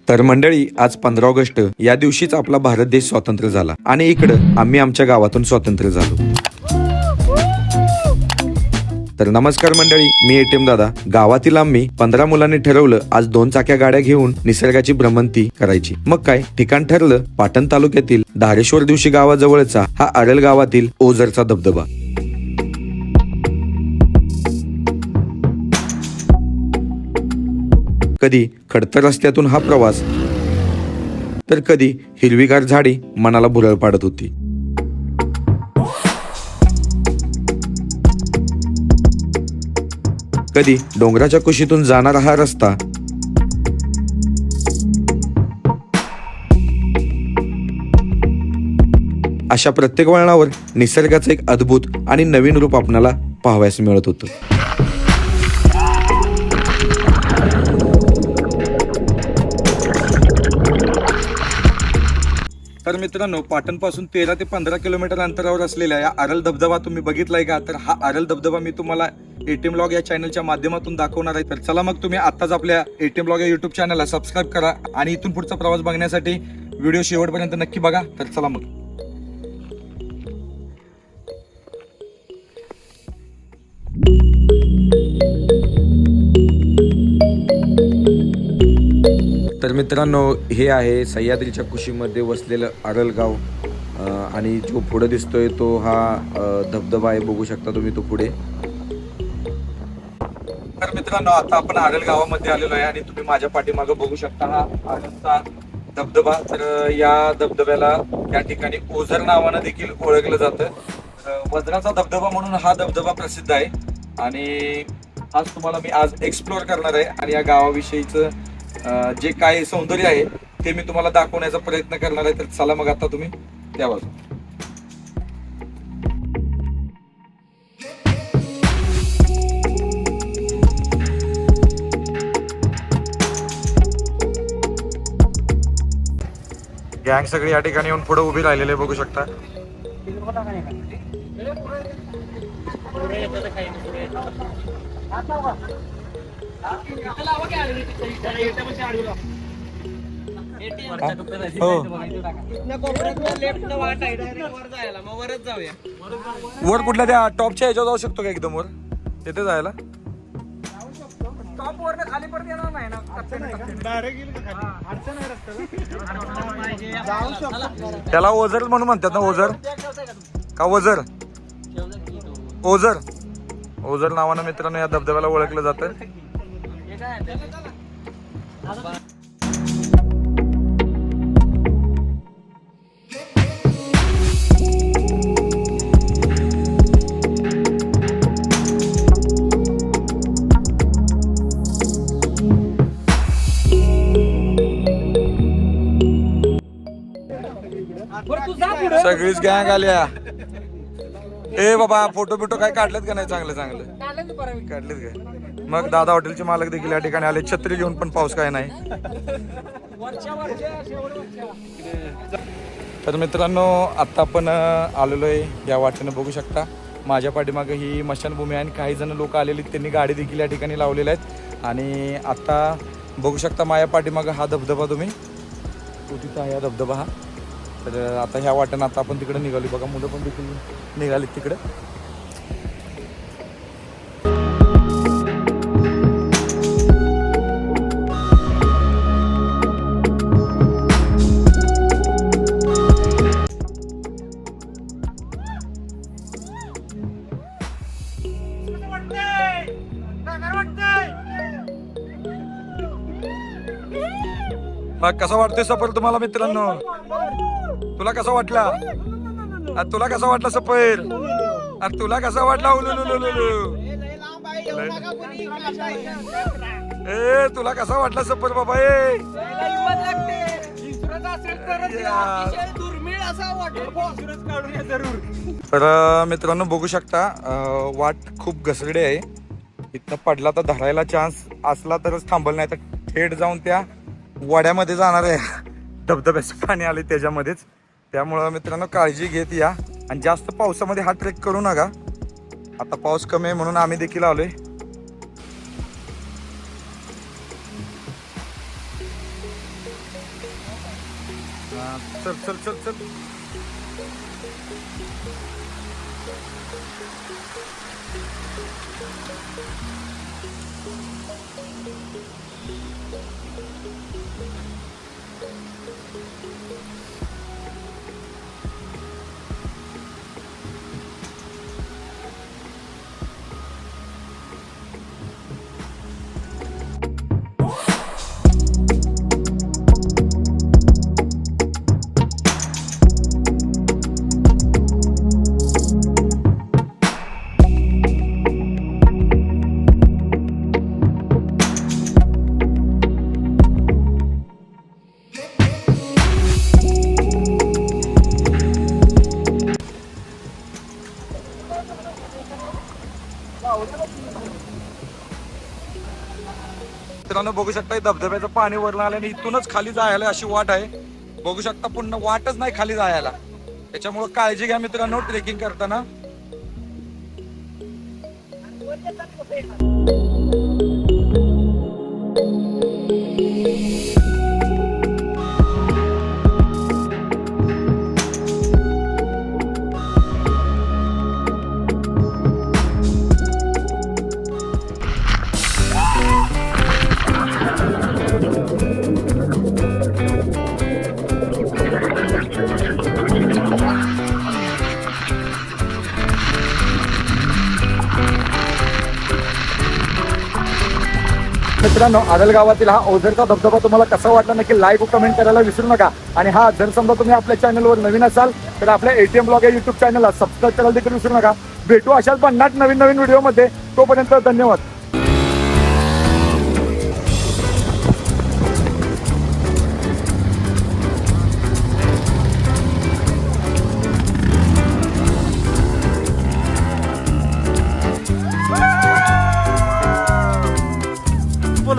तर मंडळी, आज 15 ऑगस्ट या दिवशीच आपला भारत देश स्वतंत्र झाला आणि इकडं आम्ही आमच्या गावातून स्वतंत्र झालो. तर नमस्कार मंडळी, मी एटीएम दादा. गावातील आम्ही 15 मुलांनी ठरवलं आज 2 चाक्या गाड्या घेऊन निसर्गाची भ्रमंती करायची. मग काय ठिकाण ठरलं, पाटण तालुक्यातील धारेश्वर दिवशी गावाजवळचा हा अरल गावातील ओझरचा धबधबा. कधी खडतर रस्त्यातून हा प्रवास, तर कधी हिरवीगार झाडी मनाला भुरळ पाडत होती. कधी डोंगराच्या कुशीतून जाणारा हा रस्ता, अशा प्रत्येक वळणावर निसर्गाचं एक अद्भुत आणि नवीन रूप आपल्याला पाहावयास मिळत होतं. तर मित्रांनो, पाटण पासून 13 ते 15 किलोमीटर अंतरावर असलेल्या या अरल धबधबा तुम्ही बघितलाय का? तर हा अरल धबधबा मी तुम्हाला एटीएम व्लॉग या चॅनलच्या माध्यमातून दाखवणार आहे. तर चला मग तुम्ही आताच आपल्या एटीएम व्लॉग या युट्यूब चॅनलला सबस्क्राईब करा आणि इथून पुढचा प्रवास बघण्यासाठी व्हिडिओ शेवटपर्यंत नक्की बघा. तर चला मग. तर मित्रांनो, हे आहे सह्याद्रीच्या कुशीमध्ये वसलेलं अरल गाव आणि जो पुढे दिसतोय तो हा धबधबा आहे. बघू शकता तुम्ही तो पुढे. तर मित्रांनो, आता आपण अरल गावामध्ये आलेलो आहे आणि तुम्ही माझ्या पाठीमागे बघू शकता हा अरलचा धबधबा. तर या धबधब्याला या ठिकाणी ओझर नावानं देखील ओळखलं जातं. वज्राचा धबधबा म्हणून हा धबधबा प्रसिद्ध आहे आणि आज तुम्हाला मी आज एक्सप्लोअर करणार आहे आणि या गावाविषयीचं जे काय सौंदर्य आहे ते मी तुम्हाला दाखवण्याचा प्रयत्न करणार आहे. तर चला मग आता तुम्ही त्या बाजू. गँग सगळी या ठिकाणी येऊन पुढे उभी राहिलेले बघू शकता. वर कुठल्या त्या टॉपच्या ह्याच्यावर जाऊ शकतो का? एकदम वर तिथे जायला त्याला ओझर म्हणून म्हणतात ना? ओझर का ओझर? ओझर ओझर नावानं मित्रांनो या धबधब्याला ओळखलं जातं. सगळीच गँग आल्या. ए बाबा, फोटो बिटो काय काढलेत का नाही? चांगले काढलेत काय? मग दादा हॉटेलचे मालक देखील या ठिकाणी आले, छत्री घेऊन. पण पाऊस काय नाही. तर मित्रांनो, आता आपण आलेलो आहे या वाटेनं. बघू शकता माझ्या पाठीमागे ही मशानभूमी आहे आणि काही जण लोक आलेली, त्यांनी गाडी देखील या ठिकाणी लावलेल्या आहेत. आणि आता बघू शकता माझ्या पाठीमागे हा धबधबा, तुम्ही तिथं आहे हा धबधबा हा. तर आता ह्या वाटेनं आता आपण तिकडे निघाली. बघा मुलं पण देखील निघालीत तिकडे. मग कसा वाटतोय सफर तुम्हाला मित्रांनो? तुला कसा वाटला? तुला कसा वाटला सफर? तुला कसा वाटला? तुला कसा वाटला सफर बाबा? तर मित्रांनो बघू शकता वाट खूप घसरडी आहे. इथनं पडला तर धरायला चान्स असला तरच थांबल, नाही तर थेट जाऊन त्या वड्यामध्ये जाणार आहे. धबधब्याचं पाणी आले त्याच्यामध्येच. त्यामुळं मित्रांनो काळजी घेत या आणि जास्त पावसामध्ये हा ट्रेक करू नका. आता पाऊस कमी आहे म्हणून आम्ही देखील आलोय. चल चल चल चल. मित्रांनो बघू शकता धबधब्याचं पाणी वरलं आलं आणि इथूनच खाली जायला अशी वाट आहे. बघू शकता पुन्हा वाटच नाही खाली जायला. त्याच्यामुळे काळजी घ्या मित्रांनो ट्रेकिंग करताना. मित्रांनो आडल गावातील हा ओझरचा धबधबा तुम्हाला कसा वाटला नक्की लाईक व कमेंट करायला विसरू नका. आणि हा जर समजा तुम्ही आपल्या चॅनलवर नवीन असाल तर आपल्या ATM ब्लॉग या युट्यूब चॅनलला सबस्क्राईब करायला देखील विसरू नका. भेटू अशाच 50 नवीन नवीन व्हिडिओमध्ये. तोपर्यंत धन्यवाद. बोल